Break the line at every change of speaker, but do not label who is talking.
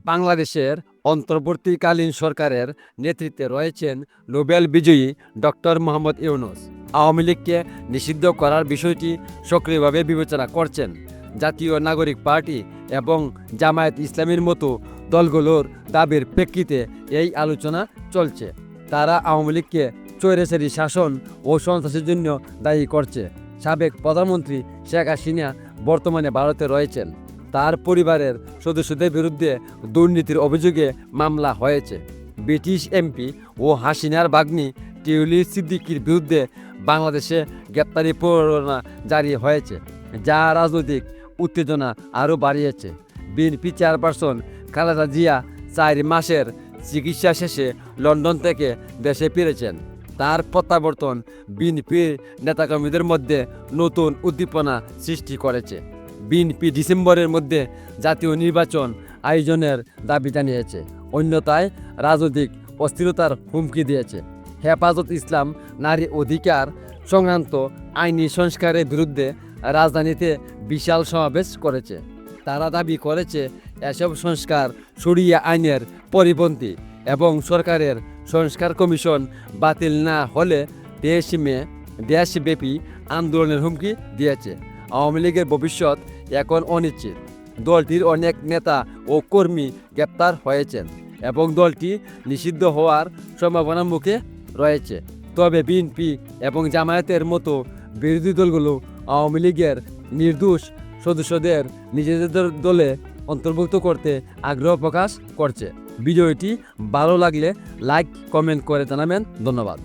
বাংলাদেশের অন্তর্বর্তীকালীন সরকারের নেতৃত্বে রয়েছেন নোবেল বিজয়ী ডক্টর মোহাম্মদ ইউনূস। আওয়ামী লীগকে নিষিদ্ধ করার বিষয়টি সক্রিয়ভাবে বিবেচনা করছেন জাতীয় নাগরিক পার্টি এবং জামায়াত ইসলামীর মতো দলগুলোর দাবির প্রেক্ষিতে এই আলোচনা চলছে। তারা আওয়ামী লীগকে স্বৈরাচারী শাসন ও সন্ত্রাসের জন্য দায়ী করছে। সাবেক প্রধানমন্ত্রী শেখ হাসিনা বর্তমানে ভারতে রয়েছেন। তার পরিবারের সদস্যদের বিরুদ্ধে দুর্নীতির অভিযোগে মামলা হয়েছে। ব্রিটিশ এমপি ও হাসিনার ভাগ্নি টিউলি সিদ্দিকির বিরুদ্ধে বাংলাদেশে গ্রেপ্তারি পরোয়ানা জারি হয়েছে, যা রাজনৈতিক উত্তেজনা আরও বাড়িয়েছে। বিএনপি চেয়ারপারসন খালেদা জিয়া 4 মাসের চিকিৎসা শেষে লন্ডন থেকে দেশে ফিরেছেন। তার প্রত্যাবর্তন বিএনপির নেতাকর্মীদের মধ্যে নতুন উদ্দীপনা সৃষ্টি করেছে। বিএনপি ডিসেম্বরের মধ্যে জাতীয় নির্বাচন আয়োজনের দাবি জানিয়েছে, অন্যথায় রাজনৈতিক অস্থিরতার হুমকি দিয়েছে। হেফাজত ইসলাম নারী অধিকার সংক্রান্ত আইনি সংস্কারের বিরুদ্ধে রাজধানীতে বিশাল সমাবেশ করেছে। তারা দাবি করেছে এসব সংস্কার শরিয়া আইনের পরিপন্থী এবং সরকারের সংস্কার কমিশন বাতিল না হলে দেশব্যাপী আন্দোলনের হুমকি দিয়েছে। আওয়ামী লীগের ভবিষ্যৎ এখন অনিশ্চিত। দলটির অনেক নেতা ও কর্মী গ্রেপ্তার হয়েছেন এবং দলটি নিষিদ্ধ হওয়ার সম্ভাবনার মুখে রয়েছে। তবে বিএনপি এবং জামায়াতের মতো বিরোধী দলগুলো আওয়ামী লীগের নির্দোষ সদস্যদের নিজেদের দলে অন্তর্ভুক্ত করতে আগ্রহ প্রকাশ করছে। ভিডিওটি ভালো লাগলে লাইক কমেন্ট করে জানাবেন। ধন্যবাদ।